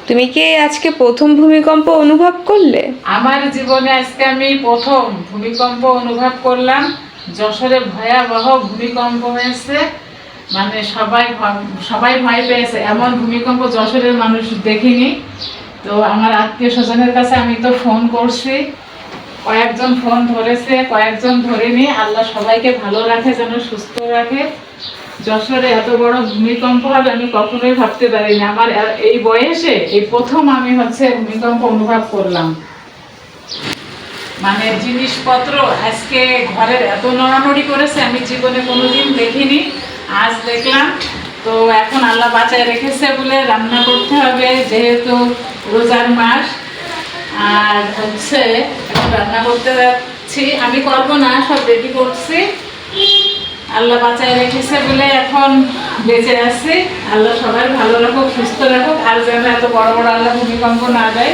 তুমি কি আজকে প্রথম ভূমিকম্প অনুভব করলে? আমার জীবনে আজকে আমি প্রথম ভূমিকম্প অনুভব করলাম। যশোরে ভয়াবহ ভূমিকম্প হয়েছে, মানে সবাই ভয় পেয়েছে। এমন ভূমিকম্প যশোরের মানুষ দেখিনি। তো আমার আত্মীয় স্বজনের কাছে আমি তো ফোন করছি, কয়েকজন ফোন ধরেছে, কয়েকজন ধরেনি। আল্লাহ সবাইকে ভালো রাখে, যেন সুস্থ রাখে। যশোরে এত বড় ভূমিকম্প হবে আমি কখনোই ভাবতে পারিনি। আমার এই বয়সে এই প্রথম আমি ভূমিকম্প অনুভব করলাম। মানে জিনিসপত্র আজকে ঘরের এত নড়ানড়ি করেছে আমি জীবনে কোনোদিন দেখিনি, আজ দেখলাম। তো এখন আল্লাহ বাঁচায় রেখেছে বলে রান্না করতে হবে, যেহেতু রোজার মাস। আর এখন রান্না করতে যাচ্ছি, আমি করবো না, সব রেডি করছি। আল্লাহ বাঁচায় রেখেছে বলে এখন বেঁচে আছি। আল্লাহ সবাই ভালো রাখুক, সুস্থ রাখুক, আর যেন এত বড় বড় আল্লাহ ভূমিকম্প না দেয়।